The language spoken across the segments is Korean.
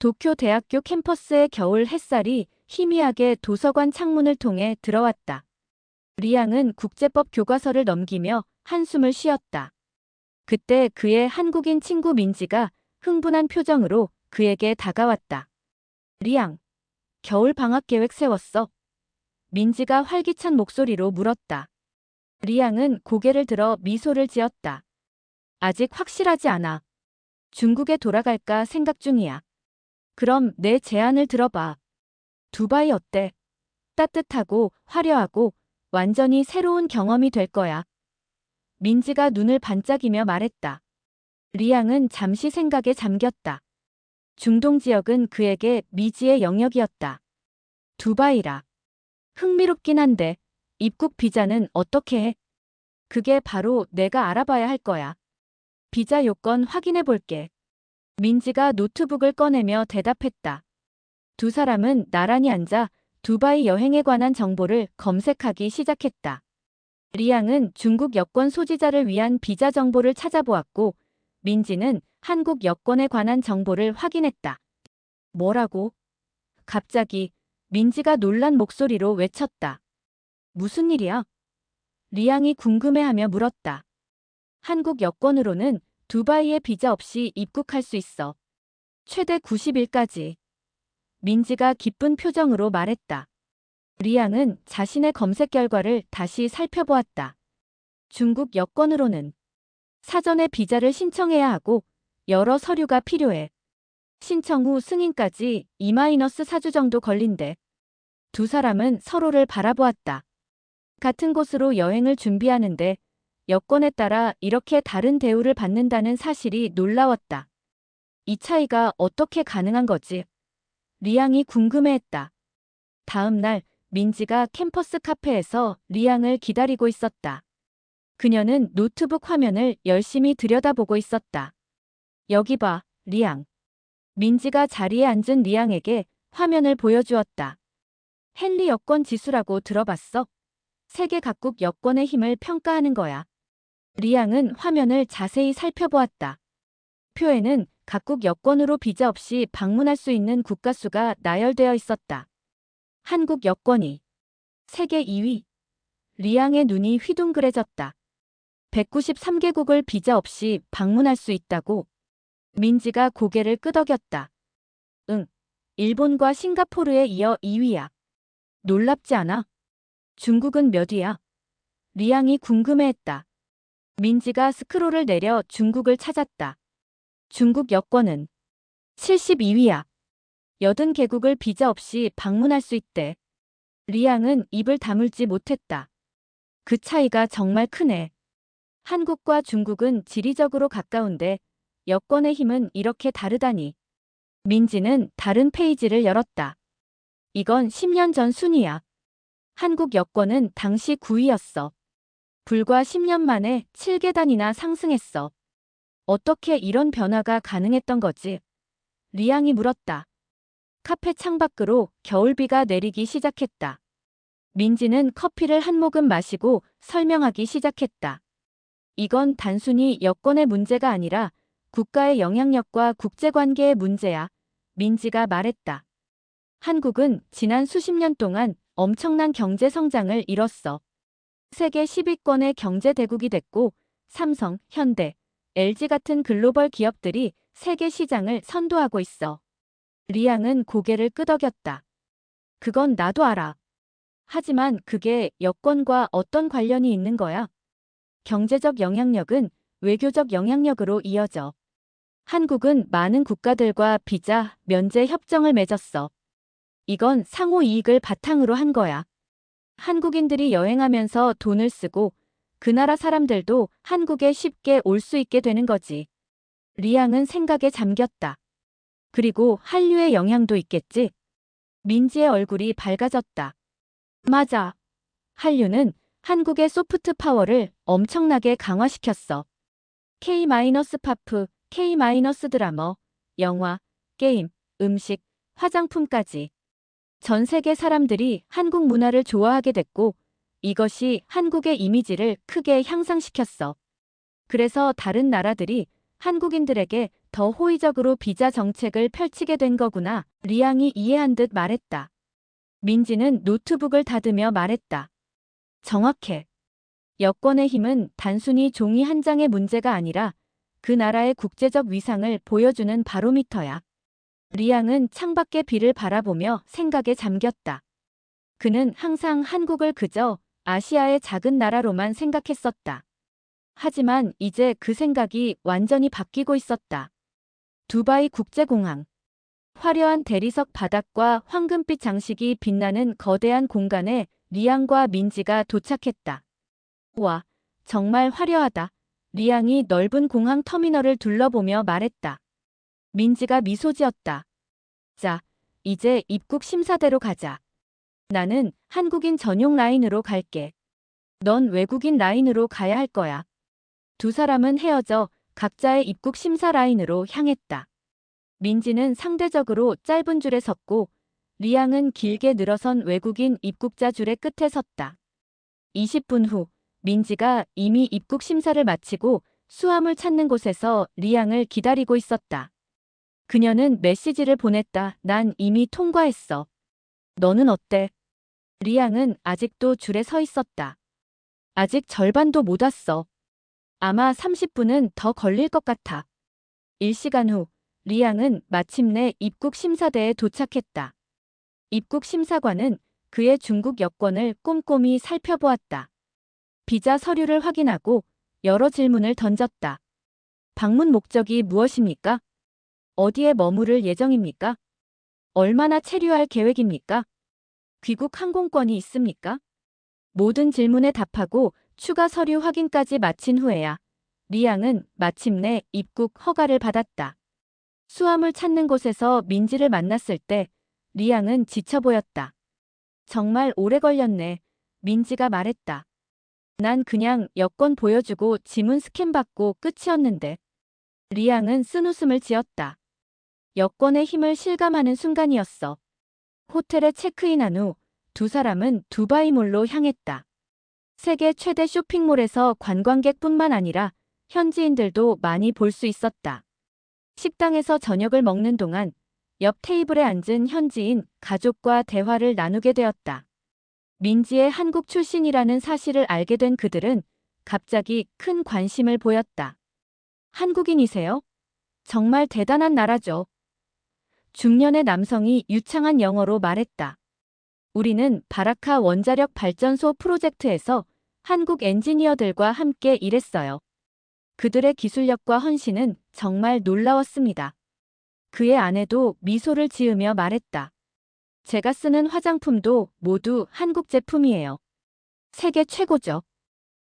도쿄 대학교 캠퍼스의 겨울 햇살이 희미하게 도서관 창문을 통해 들어왔다. 리양은 국제법 교과서를 넘기며 한숨을 쉬었다. 그때 그의 한국인 친구 민지가 흥분한 표정으로 그에게 다가왔다. 리양, 겨울 방학 계획 세웠어? 민지가 활기찬 목소리로 물었다. 리양은 고개를 들어 미소를 지었다. 아직 확실하지 않아. 중국에 돌아갈까 생각 중이야. 그럼 내 제안을 들어봐. 두바이 어때? 따뜻하고 화려하고 완전히 새로운 경험이 될 거야. 민지가 눈을 반짝이며 말했다. 리양은 잠시 생각에 잠겼다. 중동 지역은 그에게 미지의 영역이었다. 두바이라. 흥미롭긴 한데 입국 비자는 어떻게 해? 그게 바로 내가 알아봐야 할 거야. 비자 요건 확인해 볼게. 민지가 노트북을 꺼내며 대답했다. 두 사람은 나란히 앉아 두바이 여행에 관한 정보를 검색하기 시작했다. 리양은 중국 여권 소지자를 위한 비자 정보를 찾아보았고, 민지는 한국 여권에 관한 정보를 확인했다. 뭐라고? 갑자기 민지가 놀란 목소리로 외쳤다. 무슨 일이야? 리양이 궁금해하며 물었다. 한국 여권으로는 두바이에 비자 없이 입국할 수 있어. 최대 90일까지. 민지가 기쁜 표정으로 말했다. 리양은 자신의 검색 결과를 다시 살펴보았다. 중국 여권으로는 사전에 비자를 신청해야 하고 여러 서류가 필요해. 신청 후 승인까지 2-4주 정도 걸린대. 두 사람은 서로를 바라보았다. 같은 곳으로 여행을 준비하는데 여권에 따라 이렇게 다른 대우를 받는다는 사실이 놀라웠다. 이 차이가 어떻게 가능한 거지? 리양이 궁금해했다. 다음 날 민지가 캠퍼스 카페에서 리양을 기다리고 있었다. 그녀는 노트북 화면을 열심히 들여다보고 있었다. 여기 봐, 리양. 민지가 자리에 앉은 리양에게 화면을 보여주었다. 헨리 여권 지수라고 들어봤어? 세계 각국 여권의 힘을 평가하는 거야. 리양은 화면을 자세히 살펴보았다. 표에는 각국 여권으로 비자 없이 방문할 수 있는 국가 수가 나열되어 있었다. 한국 여권이 세계 2위. 리양의 눈이 휘둥그레졌다. 193개국을 비자 없이 방문할 수 있다고. 민지가 고개를 끄덕였다. 응, 일본과 싱가포르에 이어 2위야. 놀랍지 않아? 중국은 몇 위야? 리양이 궁금해했다. 민지가 스크롤을 내려 중국을 찾았다. 중국 여권은 72위야. 80개국을 비자 없이 방문할 수 있대. 리양은 입을 다물지 못했다. 그 차이가 정말 크네. 한국과 중국은 지리적으로 가까운데 여권의 힘은 이렇게 다르다니. 민지는 다른 페이지를 열었다. 이건 10년 전 순위야. 한국 여권은 당시 9위였어. 불과 10년 만에 7계단이나 상승했어. 어떻게 이런 변화가 가능했던 거지? 리양이 물었다. 카페 창밖으로 겨울비가 내리기 시작했다. 민지는 커피를 한 모금 마시고 설명하기 시작했다. 이건 단순히 여권의 문제가 아니라 국가의 영향력과 국제관계의 문제야. 민지가 말했다. 한국은 지난 수십 년 동안 엄청난 경제 성장을 이뤘어. 세계 10위권의 경제 대국이 됐고 삼성, 현대, LG 같은 글로벌 기업들이 세계 시장을 선도하고 있어. 리양은 고개를 끄덕였다. 그건 나도 알아. 하지만 그게 여권과 어떤 관련이 있는 거야? 경제적 영향력은 외교적 영향력으로 이어져. 한국은 많은 국가들과 비자, 면제 협정을 맺었어. 이건 상호 이익을 바탕으로 한 거야. 한국인들이 여행하면서 돈을 쓰고 그 나라 사람들도 한국에 쉽게 올 수 있게 되는 거지. 리양은 생각에 잠겼다. 그리고 한류의 영향도 있겠지? 민지의 얼굴이 밝아졌다. 맞아. 한류는 한국의 소프트 파워를 엄청나게 강화시켰어. K-팝, K-드라머, 영화, 게임, 음식, 화장품까지. 전 세계 사람들이 한국 문화를 좋아하게 됐고 이것이 한국의 이미지를 크게 향상시켰어. 그래서 다른 나라들이 한국인들에게 더 호의적으로 비자 정책을 펼치게 된 거구나. 리양이 이해한 듯 말했다. 민지는 노트북을 닫으며 말했다. 정확해. 여권의 힘은 단순히 종이 한 장의 문제가 아니라 그 나라의 국제적 위상을 보여주는 바로미터야. 리양은 창밖의 비를 바라보며 생각에 잠겼다. 그는 항상 한국을 그저 아시아의 작은 나라로만 생각했었다. 하지만 이제 그 생각이 완전히 바뀌고 있었다. 두바이 국제공항. 화려한 대리석 바닥과 황금빛 장식이 빛나는 거대한 공간에 리양과 민지가 도착했다. 와, 정말 화려하다. 리양이 넓은 공항 터미널을 둘러보며 말했다. 민지가 미소 지었다. 자, 이제 입국 심사대로 가자. 나는 한국인 전용 라인으로 갈게. 넌 외국인 라인으로 가야 할 거야. 두 사람은 헤어져 각자의 입국 심사 라인으로 향했다. 민지는 상대적으로 짧은 줄에 섰고 리양은 길게 늘어선 외국인 입국자 줄의 끝에 섰다. 20분 후 민지가 이미 입국 심사를 마치고 수함을 찾는 곳에서 리양을 기다리고 있었다. 그녀는 메시지를 보냈다. 난 이미 통과했어. 너는 어때? 리양은 아직도 줄에 서 있었다. 아직 절반도 못 왔어. 아마 30분은 더 걸릴 것 같아. 1시간 후 리양은 마침내 입국 심사대에 도착했다. 입국 심사관은 그의 중국 여권을 꼼꼼히 살펴보았다. 비자 서류를 확인하고 여러 질문을 던졌다. 방문 목적이 무엇입니까? 어디에 머무를 예정입니까? 얼마나 체류할 계획입니까? 귀국 항공권이 있습니까? 모든 질문에 답하고 추가 서류 확인까지 마친 후에야 리양은 마침내 입국 허가를 받았다. 수함을 찾는 곳에서 민지를 만났을 때 리양은 지쳐 보였다. 정말 오래 걸렸네. 민지가 말했다. 난 그냥 여권 보여주고 지문 스캔받고 끝이었는데. 리양은 쓴웃음을 지었다. 여권의 힘을 실감하는 순간이었어. 호텔에 체크인한 후 두 사람은 두바이몰로 향했다. 세계 최대 쇼핑몰에서 관광객뿐만 아니라 현지인들도 많이 볼 수 있었다. 식당에서 저녁을 먹는 동안 옆 테이블에 앉은 현지인 가족과 대화를 나누게 되었다. 민지의 한국 출신이라는 사실을 알게 된 그들은 갑자기 큰 관심을 보였다. 한국인이세요? 정말 대단한 나라죠. 중년의 남성이 유창한 영어로 말했다. 우리는 바라카 원자력 발전소 프로젝트에서 한국 엔지니어들과 함께 일했어요. 그들의 기술력과 헌신은 정말 놀라웠습니다. 그의 아내도 미소를 지으며 말했다. 제가 쓰는 화장품도 모두 한국 제품이에요. 세계 최고죠.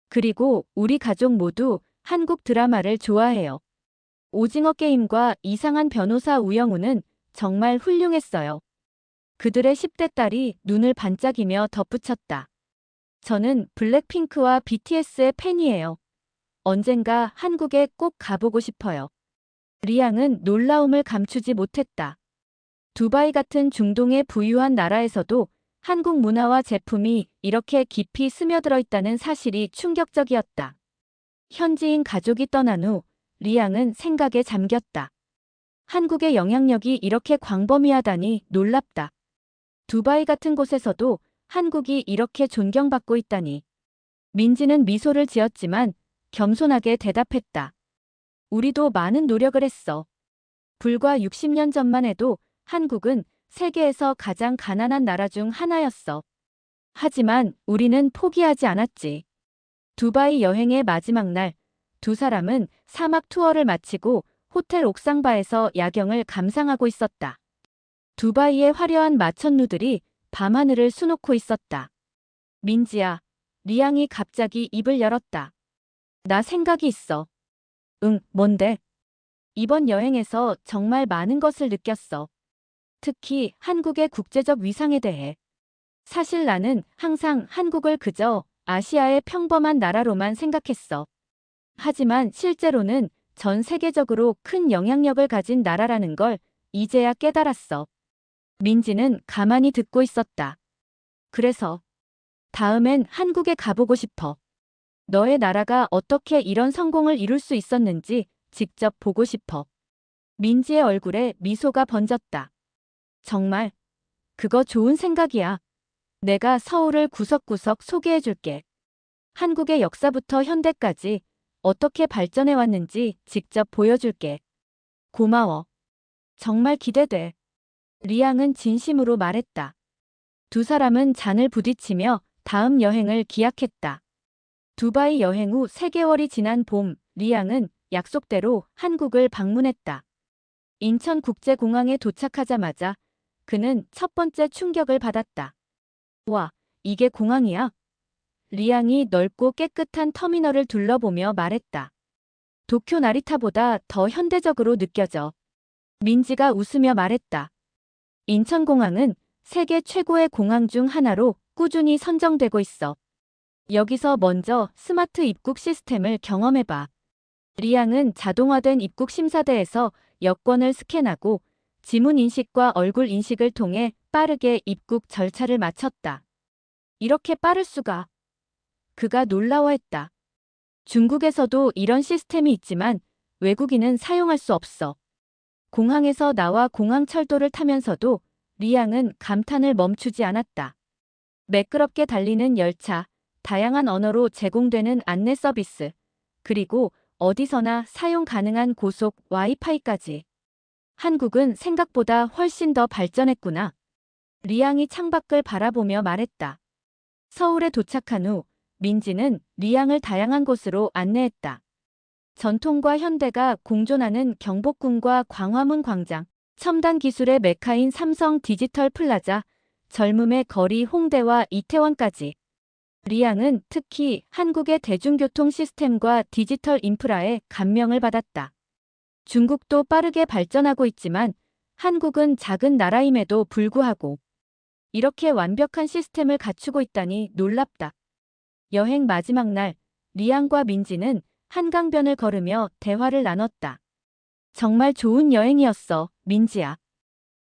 그리고 우리 가족 모두 한국 드라마를 좋아해요. 오징어 게임과 이상한 변호사 우영우는 정말 훌륭했어요. 그들의 10대 딸이 눈을 반짝이며 덧붙였다. 저는 블랙핑크와 BTS의 팬이에요. 언젠가 한국에 꼭 가보고 싶어요. 리양은 놀라움을 감추지 못했다. 두바이 같은 중동의 부유한 나라에서도 한국 문화와 제품이 이렇게 깊이 스며들어 있다는 사실이 충격적이었다. 현지인 가족이 떠난 후 리양은 생각에 잠겼다. 한국의 영향력이 이렇게 광범위하다니 놀랍다. 두바이 같은 곳에서도 한국이 이렇게 존경받고 있다니. 민지는 미소를 지었지만 겸손하게 대답했다. 우리도 많은 노력을 했어. 불과 60년 전만 해도 한국은 세계에서 가장 가난한 나라 중 하나였어. 하지만 우리는 포기하지 않았지. 두바이 여행의 마지막 날, 두 사람은 사막 투어를 마치고 호텔 옥상바에서 야경을 감상하고 있었다. 두바이의 화려한 마천루들이 밤하늘을 수놓고 있었다. 민지야, 리양이 갑자기 입을 열었다. 나 생각이 있어. 응, 뭔데? 이번 여행에서 정말 많은 것을 느꼈어. 특히 한국의 국제적 위상에 대해. 사실 나는 항상 한국을 그저 아시아의 평범한 나라로만 생각했어. 하지만 실제로는 전 세계적으로 큰 영향력을 가진 나라라는 걸 이제야 깨달았어. 민지는 가만히 듣고 있었다. 그래서 다음엔 한국에 가보고 싶어. 너의 나라가 어떻게 이런 성공을 이룰 수 있었는지 직접 보고 싶어. 민지의 얼굴에 미소가 번졌다. 정말, 그거 좋은 생각이야. 내가 서울을 구석구석 소개해줄게. 한국의 역사부터 현대까지 어떻게 발전해왔는지 직접 보여줄게. 고마워. 정말 기대돼. 리양은 진심으로 말했다. 두 사람은 잔을 부딪히며 다음 여행을 기약했다. 두바이 여행 후 3개월이 지난 봄, 리양은 약속대로 한국을 방문했다. 인천국제공항에 도착하자마자 그는 첫 번째 충격을 받았다. 와, 이게 공항이야? 리양이 넓고 깨끗한 터미널을 둘러보며 말했다. 도쿄 나리타보다 더 현대적으로 느껴져. 민지가 웃으며 말했다. 인천공항은 세계 최고의 공항 중 하나로 꾸준히 선정되고 있어. 여기서 먼저 스마트 입국 시스템을 경험해봐. 리양은 자동화된 입국 심사대에서 여권을 스캔하고 지문 인식과 얼굴 인식을 통해 빠르게 입국 절차를 마쳤다. 이렇게 빠를 수가. 그가 놀라워했다. 중국에서도 이런 시스템이 있지만 외국인은 사용할 수 없어. 공항에서 나와 공항철도를 타면서도 리양은 감탄을 멈추지 않았다. 매끄럽게 달리는 열차, 다양한 언어로 제공되는 안내 서비스, 그리고 어디서나 사용 가능한 고속 와이파이까지. 한국은 생각보다 훨씬 더 발전했구나. 리양이 창밖을 바라보며 말했다. 서울에 도착한 후 민지는 리양을 다양한 곳으로 안내했다. 전통과 현대가 공존하는 경복궁과 광화문 광장, 첨단 기술의 메카인 삼성 디지털 플라자, 젊음의 거리 홍대와 이태원까지. 리양은 특히 한국의 대중교통 시스템과 디지털 인프라에 감명을 받았다. 중국도 빠르게 발전하고 있지만 한국은 작은 나라임에도 불구하고 이렇게 완벽한 시스템을 갖추고 있다니 놀랍다. 여행 마지막 날, 리양과 민지는 한강변을 걸으며 대화를 나눴다. 정말 좋은 여행이었어, 민지야.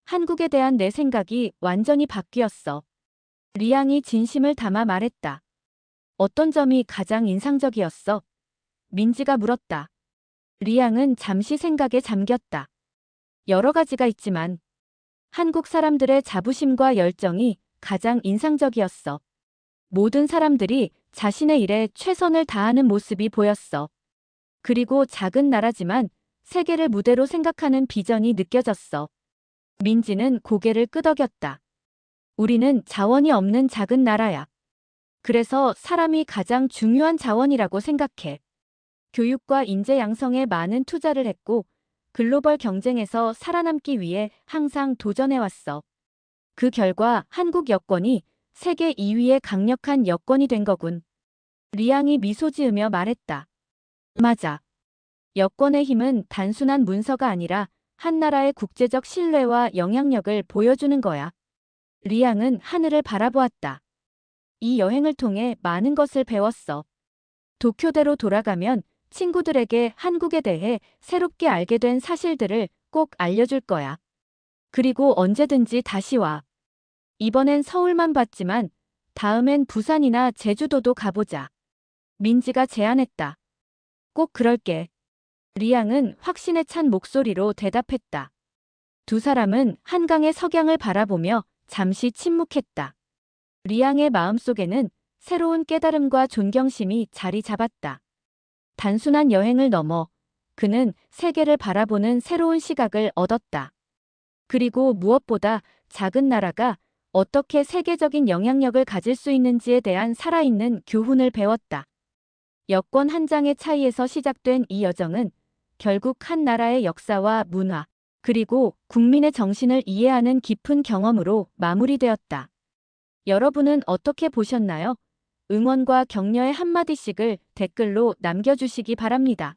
한국에 대한 내 생각이 완전히 바뀌었어. 리양이 진심을 담아 말했다. 어떤 점이 가장 인상적이었어? 민지가 물었다. 리양은 잠시 생각에 잠겼다. 여러 가지가 있지만 한국 사람들의 자부심과 열정이 가장 인상적이었어. 모든 사람들이 자신의 일에 최선을 다하는 모습이 보였어. 그리고 작은 나라지만 세계를 무대로 생각하는 비전이 느껴졌어. 민지는 고개를 끄덕였다. 우리는 자원이 없는 작은 나라야. 그래서 사람이 가장 중요한 자원이라고 생각해. 교육과 인재 양성에 많은 투자를 했고 글로벌 경쟁에서 살아남기 위해 항상 도전해왔어. 그 결과 한국 여권이 세계 2위의 강력한 여권이 된 거군. 리양이 미소 지으며 말했다. 맞아. 여권의 힘은 단순한 문서가 아니라 한 나라의 국제적 신뢰와 영향력을 보여주는 거야. 리양은 하늘을 바라보았다. 이 여행을 통해 많은 것을 배웠어. 도쿄대로 돌아가면 친구들에게 한국에 대해 새롭게 알게 된 사실들을 꼭 알려줄 거야. 그리고 언제든지 다시 와. 이번엔 서울만 봤지만 다음엔 부산이나 제주도도 가보자. 민지가 제안했다. 꼭 그럴게. 리양은 확신에 찬 목소리로 대답했다. 두 사람은 한강의 석양을 바라보며 잠시 침묵했다. 리양의 마음속에는 새로운 깨달음과 존경심이 자리 잡았다. 단순한 여행을 넘어 그는 세계를 바라보는 새로운 시각을 얻었다. 그리고 무엇보다 작은 나라가 어떻게 세계적인 영향력을 가질 수 있는지에 대한 살아있는 교훈을 배웠다. 여권 한 장의 차이에서 시작된 이 여정은 결국 한 나라의 역사와 문화, 그리고 국민의 정신을 이해하는 깊은 경험으로 마무리되었다. 여러분은 어떻게 보셨나요? 응원과 격려의 한마디씩을 댓글로 남겨주시기 바랍니다.